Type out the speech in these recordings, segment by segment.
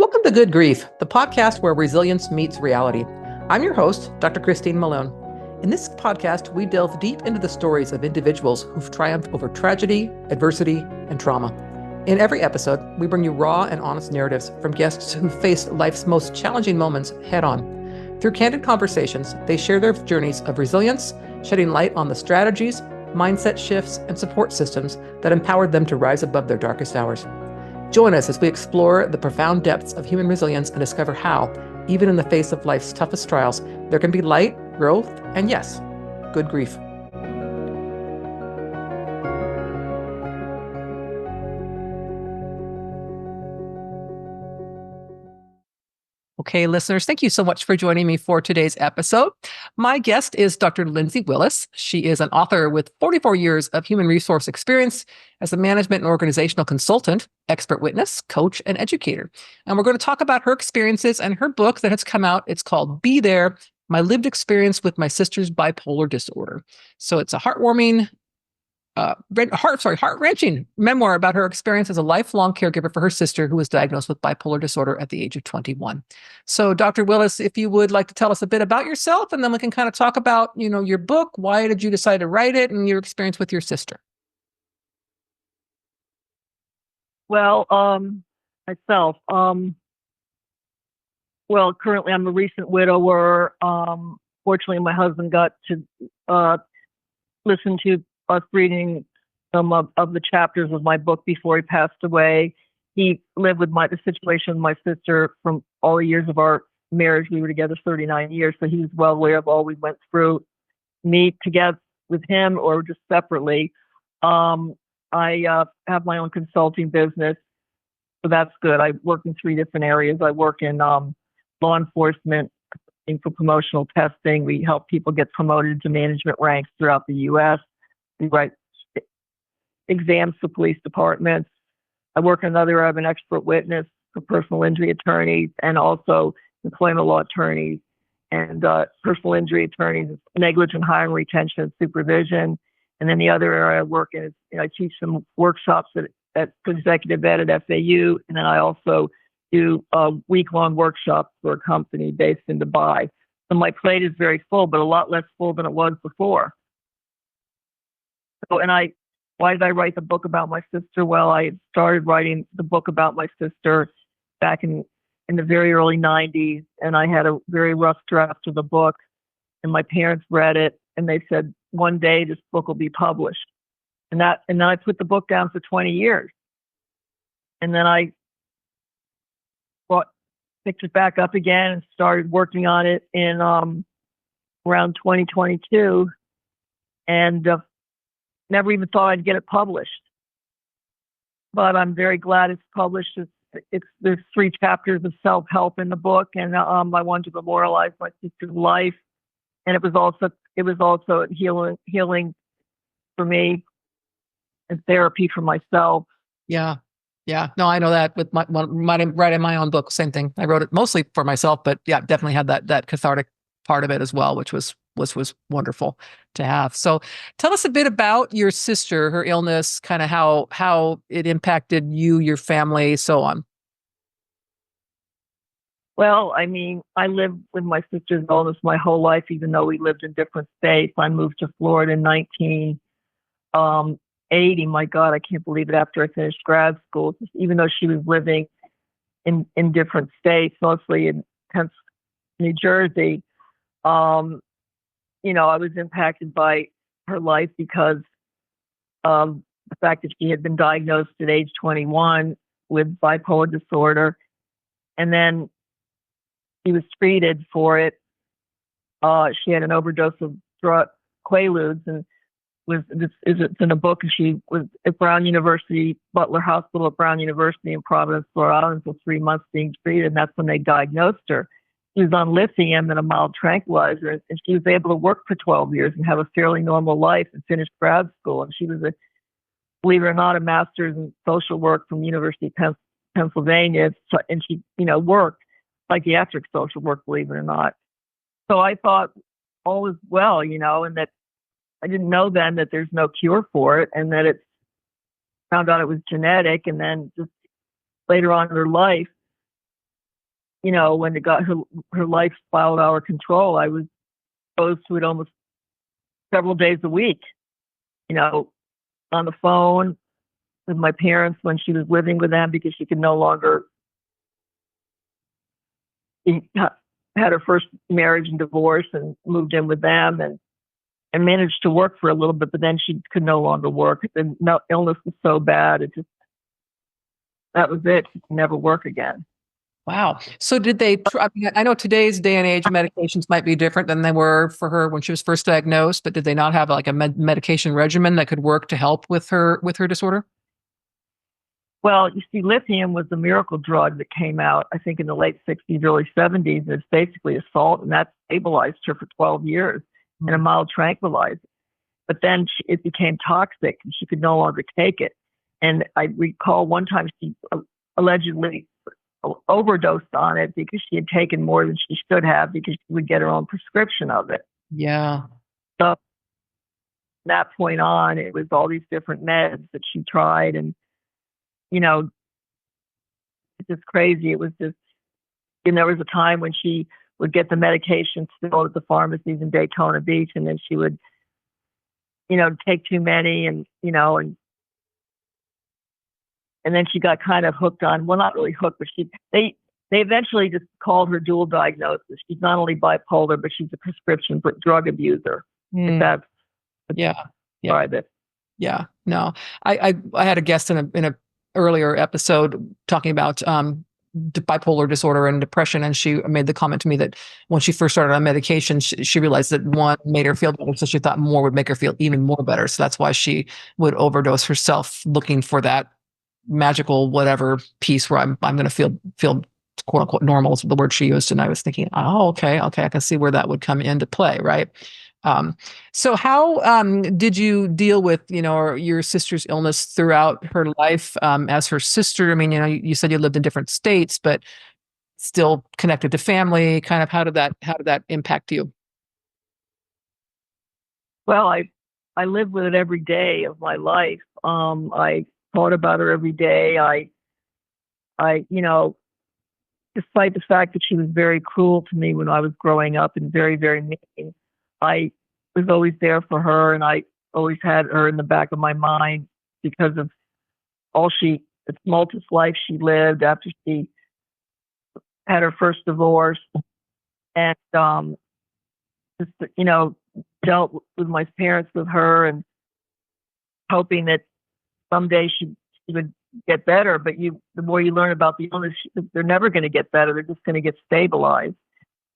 Welcome to Good Grief, the podcast where resilience meets reality. I'm your host, Dr. Christine Malone. In this podcast, we delve deep into the stories of individuals who've triumphed over tragedy, adversity, and trauma. In every episode, we bring you raw and honest narratives from guests who faced life's most challenging moments head on. Through candid conversations, they share their journeys of resilience, shedding light on the strategies, mindset shifts, and support systems that empowered them to rise above their darkest hours. Join us as we explore the profound depths of human resilience and discover how, even in the face of life's toughest trials, there can be light, growth, and yes, good grief. Okay, listeners, thank you so much for joining me for today's episode. My guest is Dr. Linsey Willis. She is an author with 44 years of human resource experience as a management and organizational consultant, expert witness, coach, and educator. And we're going to talk about her experiences and her book that has come out. It's called Be There, My Lived Experience with My Sister's Bipolar Disorder. So it's a heartwarming, heart-wrenching memoir about her experience as a lifelong caregiver for her sister who was diagnosed with bipolar disorder at the age of 21. So Dr. Willis, if you would like to tell us a bit about yourself, and then we can kind of talk about, your book, why did you decide to write it, and your experience with your sister? Well, myself, currently I'm a recent widower. Fortunately, my husband got to listen to us reading some of the chapters of my book before he passed away. He lived with the situation with my sister from all the years of our marriage. We were together 39 years, so he was well aware of all we went through, me together with him or just separately. I have my own consulting business, so that's good. I work in 3 different areas. I work in law enforcement for promotional testing. We help people get promoted into management ranks throughout the U.S. We write exams for police departments. I work in another area of an expert witness for personal injury attorneys and also employment law attorneys and personal injury attorneys, negligent hiring, retention, and supervision. And then the other area I work in is I teach some workshops at executive ed at FAU, and then I also do week-long workshops for a company based in Dubai. So my plate is very full, but a lot less full than it was before. So, why did I write the book about my sister? Well, I started writing the book about my sister back in the very early 90s, and I had a very rough draft of the book, and my parents read it, and they said, one day this book will be published. And then I put the book down for 20 years. And then I picked it back up again and started working on it in around 2022, and never even thought I'd get it published. But I'm very glad it's published. There's 3 chapters of self-help in the book, and I wanted to memorialize my sister's life, and it was also healing for me and therapy for myself. Yeah. No, I know that with writing my own book, same thing. I wrote it mostly for myself, but yeah, definitely had that cathartic part of it as well, which was wonderful to have. So tell us a bit about your sister, her illness, kind of how it impacted you, your family, so on. Well, I mean, I lived with my sister's illness my whole life, even though we lived in different states. I moved to Florida in 1980. My God, I can't believe it, after I finished grad school, even though she was living in different states, mostly in New Jersey. I was impacted by her life because of the fact that she had been diagnosed at age 21 with bipolar disorder. And then she was treated for it. She had an overdose of Quaaludes, and it's in a book. And she was at Brown University, Butler Hospital at Brown University in Providence, Rhode Island, for 3 months being treated. And that's when they diagnosed her. She was on lithium and a mild tranquilizer, and she was able to work for 12 years and have a fairly normal life and finish grad school. And she was, believe it or not, a master's in social work from University of Pennsylvania. And she, worked psychiatric social work, believe it or not. So I thought all was well, and that I didn't know then that there's no cure for it, and that it's found out it was genetic. And then just later on in her life, when it got her life spiraled out of control, I was exposed to it almost several days a week, on the phone with my parents when she was living with them because she could no longer, she had her first marriage and divorce and moved in with them and managed to work for a little bit, but then she could no longer work. The illness was so bad, that was it. She could never work again. Wow. So did they I mean, I know today's day and age medications might be different than they were for her when she was first diagnosed, but did they not have like a medication regimen that could work to help with her disorder? Well, you see, lithium was the miracle drug that came out, I think, in the late 60s, early 70s. It's basically a salt, and that stabilized her for 12 years and a mild tranquilizer. But then it became toxic, and she could no longer take it. And I recall one time she allegedly overdosed on it because she had taken more than she should have because she would get her own prescription of it. Yeah. So from that point on, it was all these different meds that she tried, and it's just crazy. It was just, and there was a time when she would get the medication still at the pharmacies in Daytona Beach, and then she would, take too many, and then she got kind of hooked on, well, not really hooked, but they eventually just called her dual diagnosis. She's not only bipolar, but she's a prescription drug abuser. If that's yeah. private. Yeah. No, I had a guest in a earlier episode talking about bipolar disorder and depression, and she made the comment to me that when she first started on medication, she realized that one made her feel better, so she thought more would make her feel even more better. So that's why she would overdose herself, looking for that magical whatever piece where I'm going to feel quote unquote normal is the word she used. And I was thinking, oh, okay, I can see where that would come into play, right? So how did you deal with your sister's illness throughout her life as her sister? I mean, you said you lived in different states, but still connected to family. Kind of how did that impact you? Well, I lived with it every day of my life. I thought about her every day. I despite the fact that she was very cruel to me when I was growing up and very, very mean, I was always there for her, and I always had her in the back of my mind because of the tumultuous life she lived after she had her first divorce, and just dealt with my parents with her, and hoping that someday she would get better. But the more you learn about the illness, they're never going to get better. They're just going to get stabilized.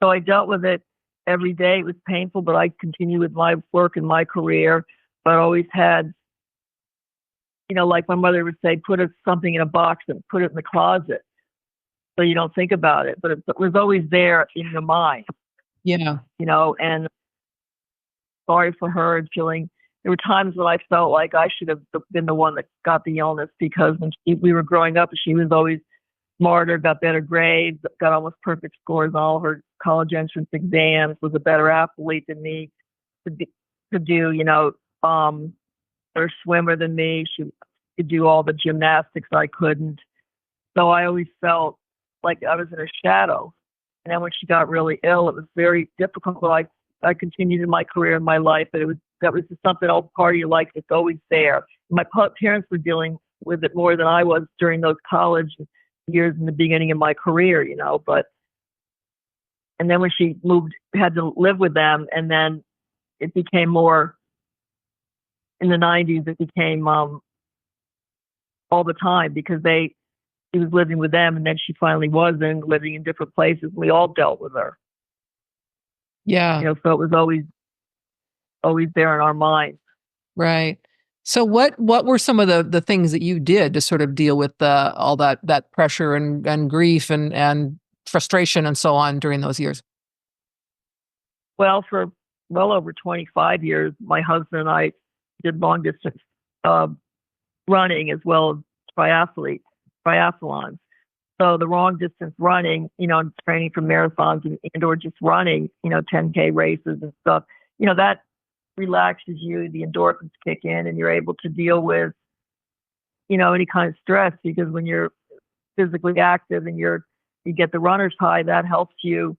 So I dealt with it every day. It was painful, but I continued with my work and my career. But I always had, like my mother would say, put something in a box and put it in the closet so you don't think about it. But it was always there in your mind. Yeah. And sorry for her, and feeling, there were times when I felt like I should have been the one that got the illness, because when we were growing up, she was always smarter, got better grades, got almost perfect scores on all her college entrance exams, was a better athlete than me, could do, better swimmer than me. She could do all the gymnastics I couldn't. So I always felt like I was in her shadow. And then when she got really ill, it was very difficult. But I continued in my career and my life, but that was just something else, part of your life that's always there. My parents were dealing with it more than I was during those college years in the beginning of my career, and then when she had to live with them, and then it became more in the 90s, it became all the time, because she was living with them, and then she finally wasn't, living in different places. We all dealt with her. Yeah. So it was always there in our minds. Right. So what were some of the things that you did to sort of deal with all that pressure and grief and frustration and so on during those years? Well, for well over 25 years, my husband and I did long distance running as well as triathlons. So the long distance running, training for marathons and or just running, 10K races and stuff, that relaxes you. The endorphins kick in, and you're able to deal with, any kind of stress, because when you're physically active and you're you get the runner's high. That helps you,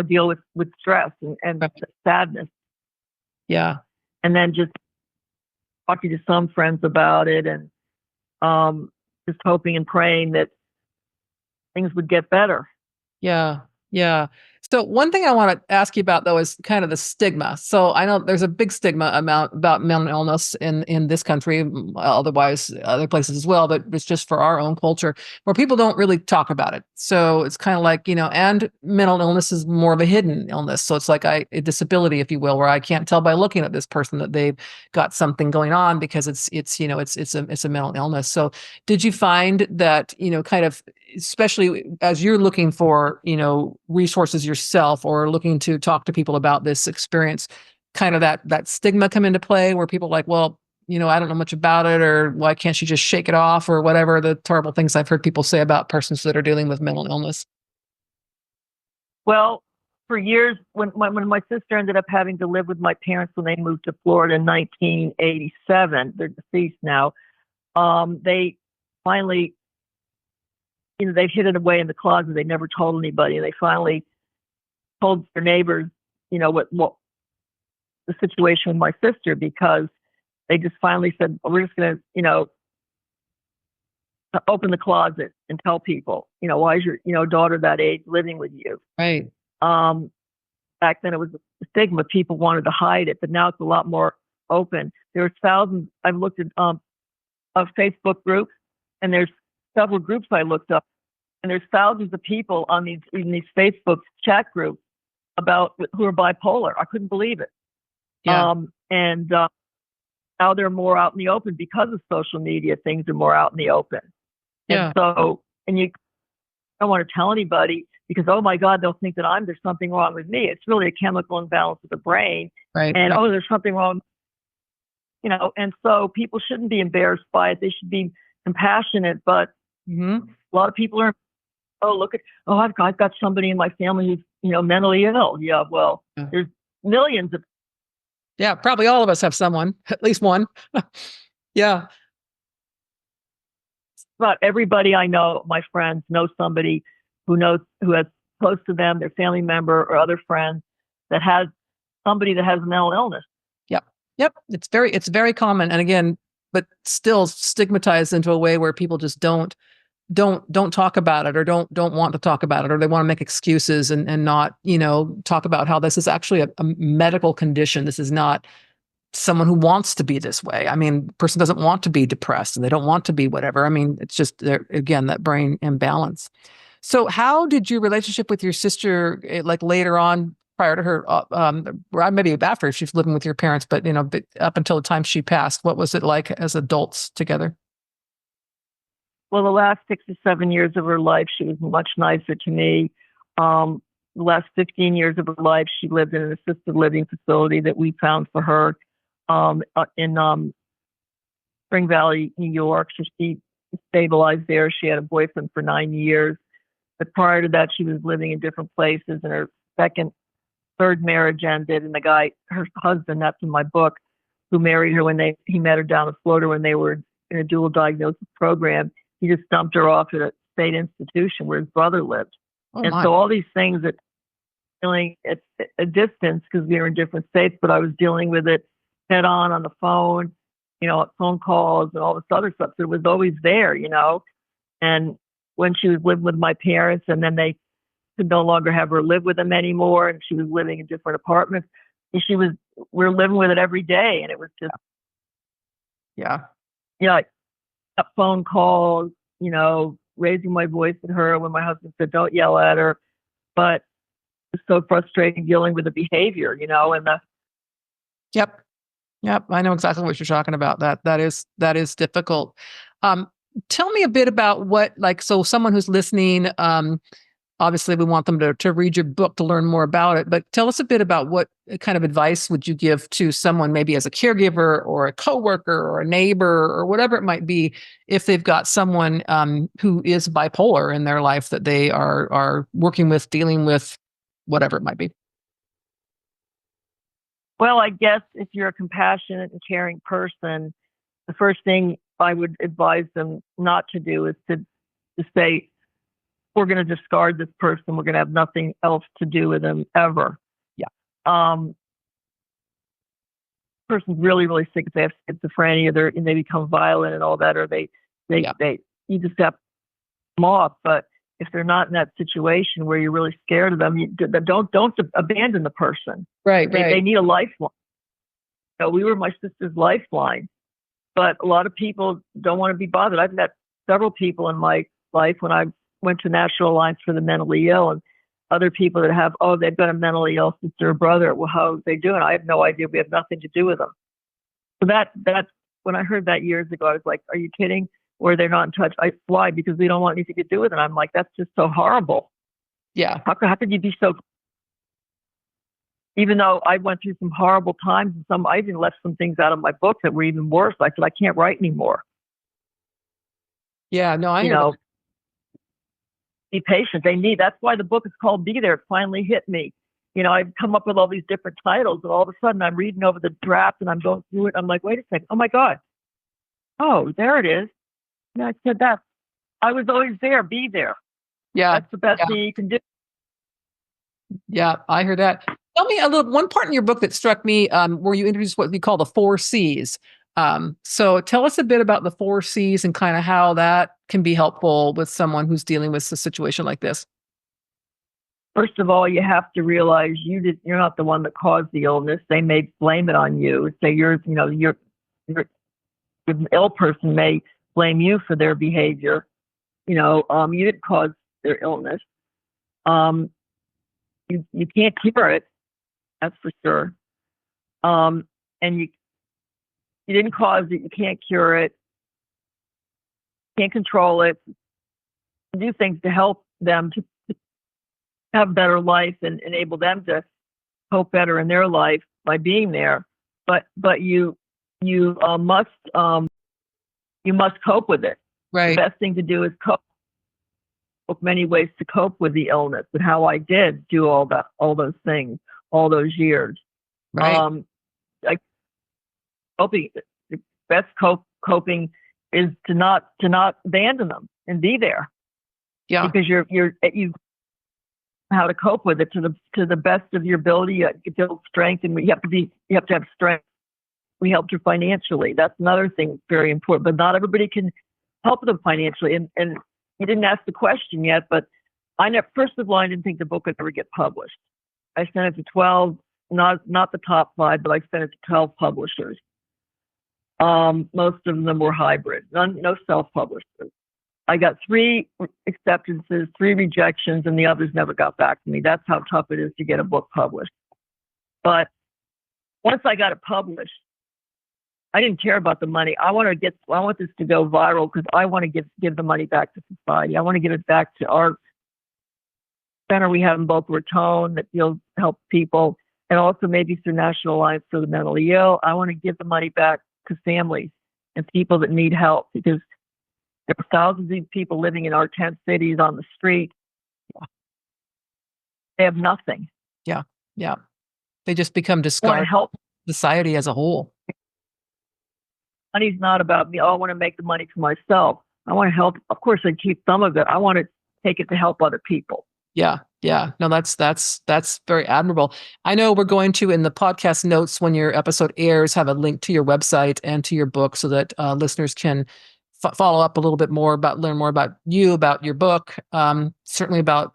deal with stress and Right. sadness. Yeah. And then just talking to some friends about it, and just hoping and praying that things would get better. Yeah. Yeah. So one thing I want to ask you about though is kind of the stigma. So I know there's a big stigma about mental illness in this country, otherwise other places as well, but it's just for our own culture where people don't really talk about it. So it's kind of like, and mental illness is more of a hidden illness. So it's like a disability, if you will, where I can't tell by looking at this person that they've got something going on because it's a mental illness. So did you find that, kind of, especially as you're looking for, resources yourself or looking to talk to people about this experience, kind of that stigma come into play where people are like, well, I don't know much about it, or why can't you just shake it off, or whatever the terrible things I've heard people say about persons that are dealing with mental illness? Well, for years, when my sister ended up having to live with my parents when they moved to Florida in 1987, they're deceased now. They finally, they hid it away in the closet. They never told anybody. They finally told their neighbors, what the situation with my sister, because they just finally said, well, we're just going to, open the closet and tell people, why is your, daughter that age living with you? Right. Back then it was a stigma. People wanted to hide it, but now it's a lot more open. There's thousands. I've looked at of Facebook groups, and there's several groups I looked up, and there's thousands of people on these Facebook chat groups who are bipolar. I couldn't believe it. Yeah. And now they're more out in the open because of social media. Things are more out in the open. Yeah. And so, and you don't want to tell anybody because, oh my God, they'll think that there's something wrong with me. It's really a chemical imbalance of the brain. Right. And, oh, there's something wrong, and so people shouldn't be embarrassed by it. They should be compassionate, but a lot of people are, I've got somebody in my family who's, mentally ill. Yeah. Well, there's millions of. Yeah. Probably all of us have someone, at least one. Yeah. But everybody I know, my friends, know somebody who has close to them, their family member or other friends that has somebody that has a mental illness. Yep. It's very common. And again, but still stigmatized into a way where people just don't talk about it, or don't want to talk about it, or they want to make excuses and not, talk about how this is actually a medical condition. This is not someone who wants to be this way. I mean, person doesn't want to be depressed and they don't want to be whatever. I mean, it's just again, that brain imbalance. So how did your relationship with your sister, like later on, prior to her, or maybe after she's living with your parents, but up until the time she passed, what was it like as adults together? Well, the last 6 or 7 years of her life, she was much nicer to me. The last 15 years of her life, she lived in an assisted living facility that we found for her in Spring Valley, New York. So she stabilized there. She had a boyfriend for 9 years. But prior to that, she was living in different places, and her third marriage ended. And the guy, her husband, that's in my book, who married her he met her down in Florida when they were in a dual diagnosis program. He just dumped her off at a state institution where his brother lived. So all these things that feeling at a distance because we were in different states, but I was dealing with it head on the phone, phone calls and all this other stuff. So it was always there, And when she was living with my parents, and then they could no longer have her live with them anymore, and she was living in different apartments, and we were living with it every day, and it was just phone calls, raising my voice at her when my husband said, don't yell at her. But it's so frustrating dealing with the behavior, and the. Yep. I know exactly what you're talking about. That is difficult. Tell me a bit about so someone who's listening, obviously we want them to read your book to learn more about it, but tell us a bit about what kind of advice would you give to someone maybe as a caregiver or a coworker or a neighbor or whatever it might be, if they've got someone who is bipolar in their life that they are working with, dealing with, whatever it might be. Well, I guess if you're a compassionate and caring person, the first thing I would advise them not to do is to say, we're going to discard this person. We're going to have nothing else to do with them ever. Yeah. Person's really, really sick. If they have schizophrenia, and they become violent and all that, or you just have them off. But if they're not in that situation where you're really scared of them, don't abandon the person. Right. They need a lifeline. So we were my sister's lifeline, but a lot of people don't want to be bothered. I've met several people in my life when I went to National Alliance for the Mentally Ill, and other people that have, they've got a mentally ill sister or brother. Well, how are they doing? I have no idea. We have nothing to do with them. So that's when I heard that years ago, I was like, are you kidding? Or they're not in touch. Why? Because we don't want anything to do with it. I'm like, that's just so horrible. Yeah. How could you be so? Even though I went through some horrible times, and I even left some things out of my book that were even worse. I said, I can't write anymore. Yeah. No, I know. Be patient. That's why the book is called Be There. It finally hit me. I've come up with all these different titles, and all of a sudden I'm reading over the draft and I'm going through it. I'm like, wait a second. Oh my God. Oh, there it is. Yeah, I said that. I was always there. Be there. Yeah. That's the best thing you can do. Yeah, I heard that. Tell me one part in your book that struck me, where you introduced what we call the 4 C's. So tell us a bit about the 4 C's and kind of how that can be helpful with someone who's dealing with a situation like this. First of all, you have to realize you're not the one that caused the illness. They may blame it on you. Say the ill person may blame you for their behavior. You didn't cause their illness. You can't cure it. That's for sure. And you didn't cause it. You can't cure it. Can't control it. Do things to help them to have a better life and enable them to cope better in their life by being there. But you must cope with it. Right. The best thing to do is cope. Many ways to cope with the illness, and how I did do all those things, all those years. Right. The best coping is to not abandon them and be there. Yeah. Because you how to cope with it to the best of your ability. You build strength, and you have to have strength. We helped her financially. That's another thing very important. But not everybody can help them financially. And you didn't ask the question yet, but first of all, I didn't think the book would ever get published. I sent it to 12, not the top 5, but I sent it to 12 publishers. Most of them were hybrid, no self-publishers. I got 3 acceptances, 3 rejections, and the others never got back to me. That's how tough it is to get a book published. But once I got it published, I didn't care about the money. I want this to go viral because I want to give the money back to society. I want to give it back to our center we have in Boca Raton that help people, and also maybe through National Alliance for the Mentally Ill. I want to give the money back to families and people that need help, because there are thousands of people living in our 10 cities on the street. They have nothing. Yeah. Yeah. They just become discarded. Help society as a whole. Money's not about me. I want to make the money for myself. I want to help. Of course, I keep some of it. I want to take it to help other people. Yeah. Yeah. No, that's very admirable. I know we're going to, in the podcast notes when your episode airs, have a link to your website and to your book so that listeners can follow up a little bit more learn more about you, about your book, certainly about,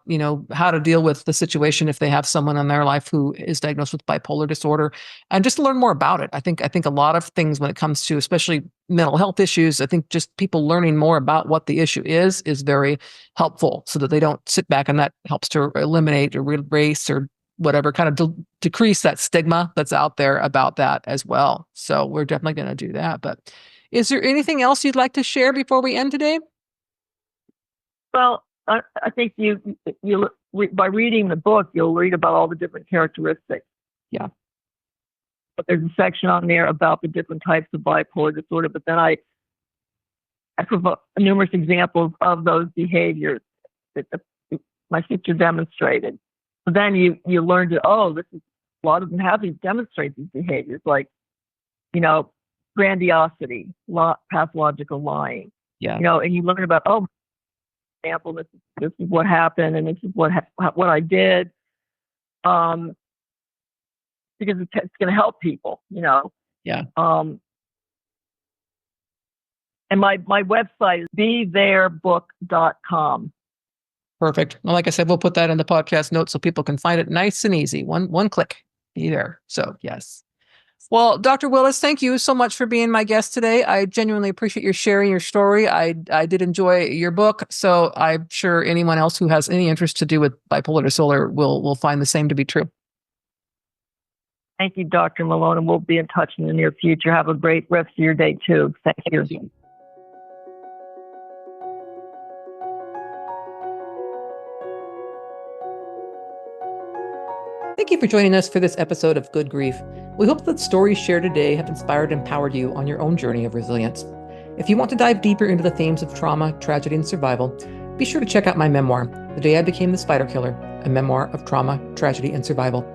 how to deal with the situation if they have someone in their life who is diagnosed with bipolar disorder, and just to learn more about it. I think a lot of things when it comes to especially mental health issues, I think just people learning more about what the issue is very helpful, so that they don't sit back, and that helps to eliminate or erase or whatever, kind of decrease that stigma that's out there about that as well. So we're definitely going to do that. But is there anything else you'd like to share before we end today? Well, I think you by reading the book, you'll read about all the different characteristics. Yeah. But there's a section on there about the different types of bipolar disorder. But then I provide numerous examples of those behaviors that my sister demonstrated. So then you learn to, a lot of them demonstrate these behaviors, like, grandiosity, pathological lying. Yeah. And you learn about, example. This is what happened, and this is what I did. Because it's going to help people, Yeah. And my website is BeThereBook.com. Perfect. Well, like I said, we'll put that in the podcast notes so people can find it nice and easy. One click. Be there. So yes. Well, Dr. Willis, thank you so much for being my guest today. I genuinely appreciate your sharing your story. I did enjoy your book, so I'm sure anyone else who has any interest to do with bipolar disorder will find the same to be true. Thank you, Dr. Malone, and we'll be in touch in the near future. Have a great rest of your day, too. Thank you. Thank you for joining us for this episode of Good Grief. We hope that the stories shared today have inspired and empowered you on your own journey of resilience. If you want to dive deeper into the themes of trauma, tragedy, and survival, be sure to check out my memoir, The Day I Became the Spider Killer, a memoir of trauma, tragedy, and survival.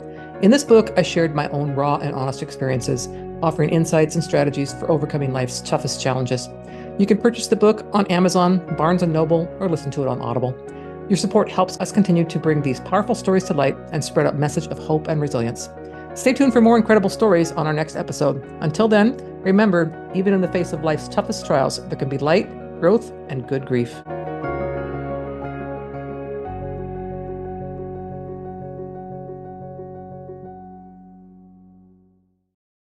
In this book, I shared my own raw and honest experiences, offering insights and strategies for overcoming life's toughest challenges. You can purchase the book on Amazon, Barnes & Noble, or listen to it on Audible. Your support helps us continue to bring these powerful stories to light and spread a message of hope and resilience. Stay tuned for more incredible stories on our next episode. Until then, remember, even in the face of life's toughest trials, there can be light, growth, and good grief.